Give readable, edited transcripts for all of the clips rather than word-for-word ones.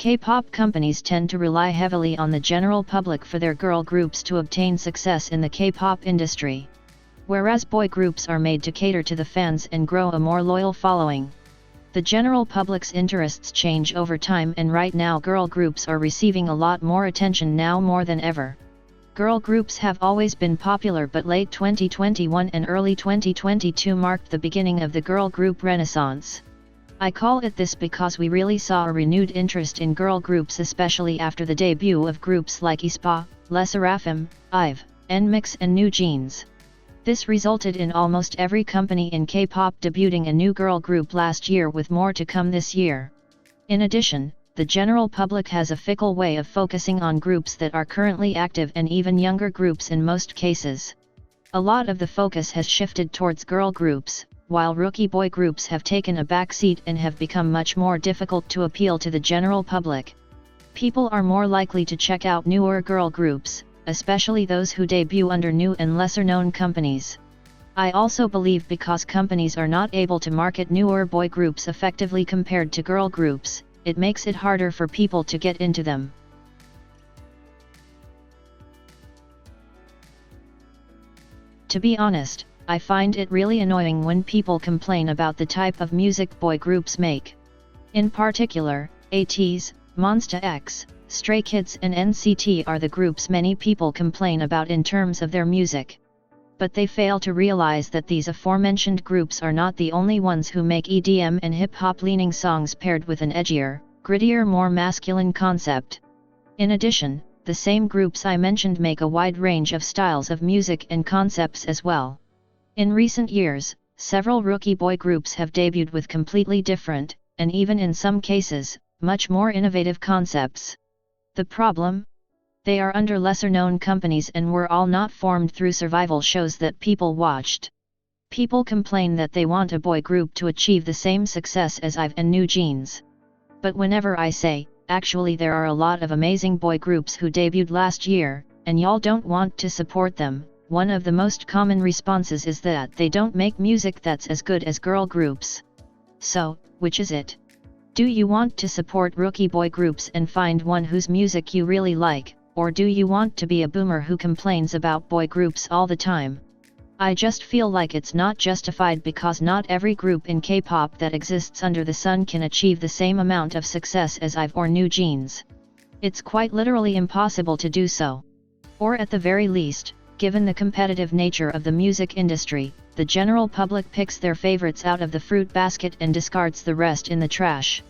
K-pop companies tend to rely heavily on the general public for their girl groups to obtain success in the K-pop industry. Whereas boy groups are made to cater to the fans and grow a more loyal following. The general public's interests change over time, and right now girl groups are receiving a lot more attention now more than ever. Girl groups have always been popular, but late 2021 and early 2022 marked the beginning of the girl group renaissance. I call it this because we really saw a renewed interest in girl groups, especially after the debut of groups like aespa, LE SSERAFIM, i-dle, NMIXX and New Jeans. This resulted in almost every company in K-pop debuting a new girl group last year, with more to come this year. In addition, the general public has a fickle way of focusing on groups that are currently active and even younger groups in most cases. A lot of the focus has shifted towards girl groups, while rookie boy groups have taken a backseat and have become much more difficult to appeal to the general public. People are more likely to check out newer girl groups, especially those who debut under new and lesser-known companies. I also believe because companies are not able to market newer boy groups effectively compared to girl groups, it makes it harder for people to get into them. To be honest, I find it really annoying when people complain about the type of music boy groups make. In particular, ATEEZ, Monsta X, Stray Kids and NCT are the groups many people complain about in terms of their music. But they fail to realize that these aforementioned groups are not the only ones who make EDM and hip-hop leaning songs paired with an edgier, grittier, more masculine concept. In addition, the same groups I mentioned make a wide range of styles of music and concepts as well. In recent years, several rookie boy groups have debuted with completely different, and even in some cases, much more innovative concepts. The problem? They are under lesser-known companies and were all not formed through survival shows that people watched. People complain that they want a boy group to achieve the same success as i-dle and New Jeans. But whenever I say, actually there are a lot of amazing boy groups who debuted last year, and y'all don't want to support them, one of the most common responses is that they don't make music that's as good as girl groups. So, which is it? Do you want to support rookie boy groups and find one whose music you really like, or do you want to be a boomer who complains about boy groups all the time? I just feel like it's not justified, because not every group in K-pop that exists under the sun can achieve the same amount of success as i-dle or New Jeans. It's quite literally impossible to do so. Or at the very least, given the competitive nature of the music industry, the general public picks their favorites out of the fruit basket and discards the rest in the trash.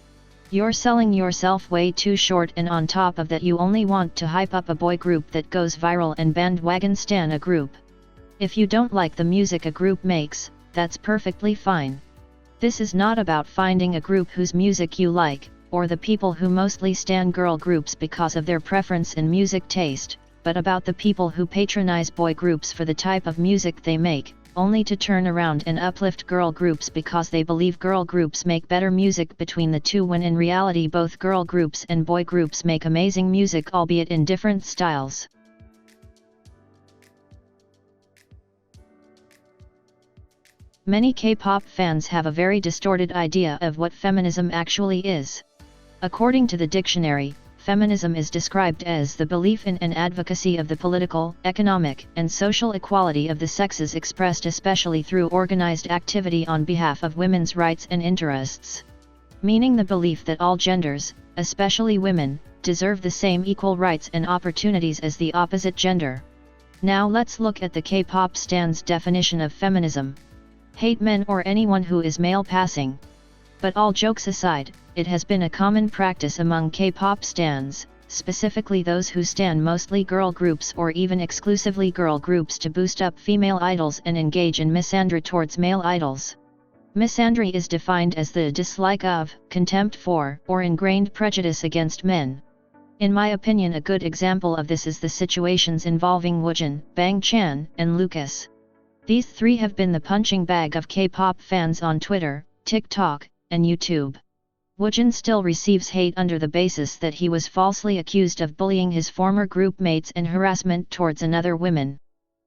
You're selling yourself way too short, and on top of that you only want to hype up a boy group that goes viral and bandwagon stan a group. If you don't like the music a group makes, that's perfectly fine. This is not about finding a group whose music you like, or the people who mostly stan girl groups because of their preference in music taste, but about the people who patronize boy groups for the type of music they make, only to turn around and uplift girl groups because they believe girl groups make better music between the two, when in reality both girl groups and boy groups make amazing music, albeit in different styles. Many K-pop fans have a very distorted idea of what feminism actually is. According to the dictionary, feminism is described as the belief in and advocacy of the political, economic, and social equality of the sexes, expressed especially through organized activity on behalf of women's rights and interests. Meaning the belief that all genders, especially women, deserve the same equal rights and opportunities as the opposite gender. Now let's look at the K-pop stans' definition of feminism. Hate men or anyone who is male passing. But all jokes aside, it has been a common practice among K-pop stans, specifically those who stan mostly girl groups or even exclusively girl groups, to boost up female idols and engage in misandry towards male idols. Misandry is defined as the dislike of, contempt for, or ingrained prejudice against men. In my opinion, a good example of this is the situations involving Woojin, Bang Chan, and Lucas. These three have been the punching bag of K-pop fans on Twitter, TikTok, and YouTube. Woojin still receives hate under the basis that he was falsely accused of bullying his former group mates and harassment towards another woman.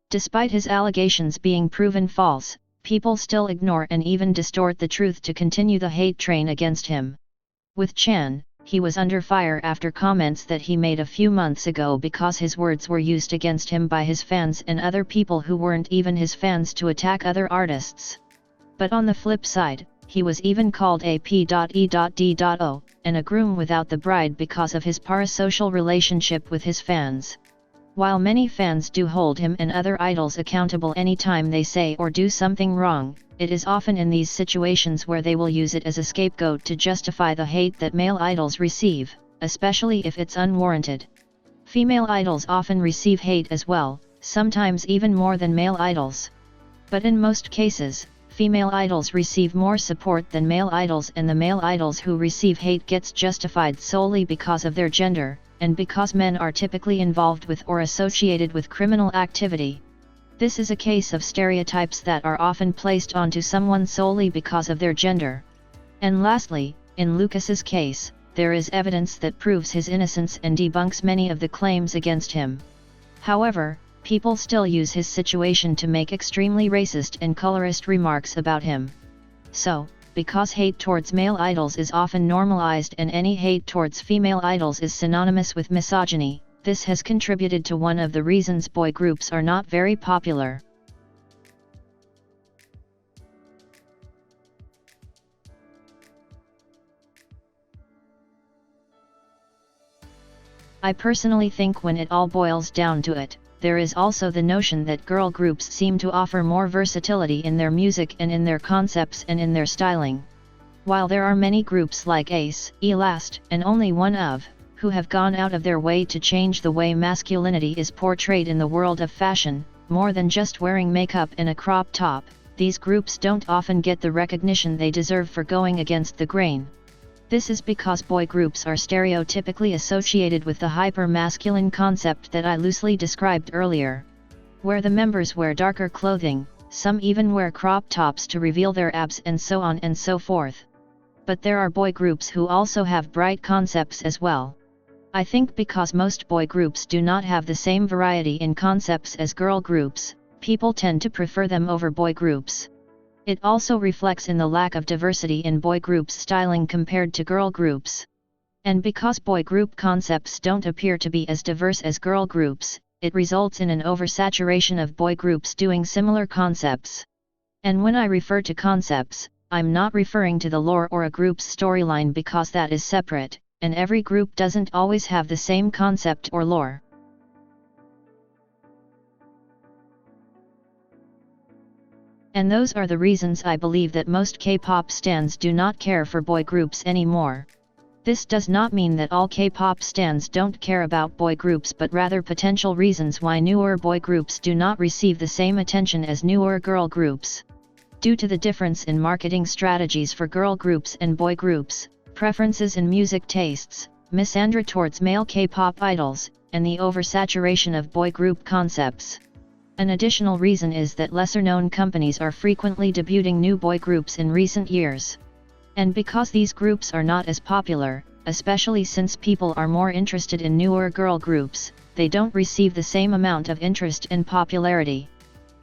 Despite his allegations being proven false, people still ignore and even distort the truth to continue the hate train against him. With Chan, he was under fire after comments that he made a few months ago because his words were used against him by his fans and other people who weren't even his fans to attack other artists. But on the flip side, he was even called a p.e.d.o, and a groom without the bride because of his parasocial relationship with his fans. While many fans do hold him and other idols accountable anytime they say or do something wrong, it is often in these situations where they will use it as a scapegoat to justify the hate that male idols receive, especially if it's unwarranted. Female idols often receive hate as well, sometimes even more than male idols. But in most cases, female idols receive more support than male idols, and the male idols who receive hate gets justified solely because of their gender, and because men are typically involved with or associated with criminal activity. This is a case of stereotypes that are often placed onto someone solely because of their gender. And lastly, in Lucas's case, there is evidence that proves his innocence and debunks many of the claims against him. However, people still use his situation to make extremely racist and colorist remarks about him. So, because hate towards male idols is often normalized and any hate towards female idols is synonymous with misogyny, this has contributed to one of the reasons boy groups are not very popular. I personally think when it all boils down to it, there is also the notion that girl groups seem to offer more versatility in their music and in their concepts and in their styling. While there are many groups like Ace, Elast, and Only One Of, who have gone out of their way to change the way masculinity is portrayed in the world of fashion, more than just wearing makeup and a crop top, these groups don't often get the recognition they deserve for going against the grain. This is because boy groups are stereotypically associated with the hyper-masculine concept that I loosely described earlier, where the members wear darker clothing, some even wear crop tops to reveal their abs and so on and so forth. But there are boy groups who also have bright concepts as well. I think because most boy groups do not have the same variety in concepts as girl groups, people tend to prefer them over boy groups. It also reflects in the lack of diversity in boy groups' styling compared to girl groups. And because boy group concepts don't appear to be as diverse as girl groups, it results in an oversaturation of boy groups doing similar concepts. And when I refer to concepts, I'm not referring to the lore or a group's storyline because that is separate, and every group doesn't always have the same concept or lore. And those are the reasons I believe that most K-pop stans do not care for boy groups anymore. This does not mean that all K-pop stans don't care about boy groups, but rather potential reasons why newer boy groups do not receive the same attention as newer girl groups. Due to the difference in marketing strategies for girl groups and boy groups, preferences in music tastes, misandry towards male K-pop idols, and the oversaturation of boy group concepts. An additional reason is that lesser-known companies are frequently debuting new boy groups in recent years. And because these groups are not as popular, especially since people are more interested in newer girl groups, they don't receive the same amount of interest and popularity.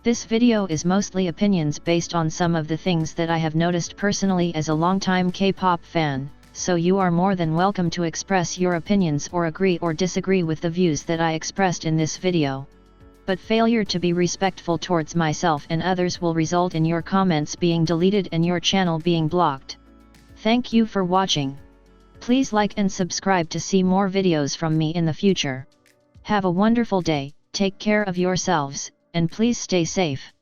This video is mostly opinions based on some of the things that I have noticed personally as a longtime K-pop fan, so you are more than welcome to express your opinions or agree or disagree with the views that I expressed in this video. But failure to be respectful towards myself and others will result in your comments being deleted and your channel being blocked. Thank you for watching. Please like and subscribe to see more videos from me in the future. Have a wonderful day, take care of yourselves, and please stay safe.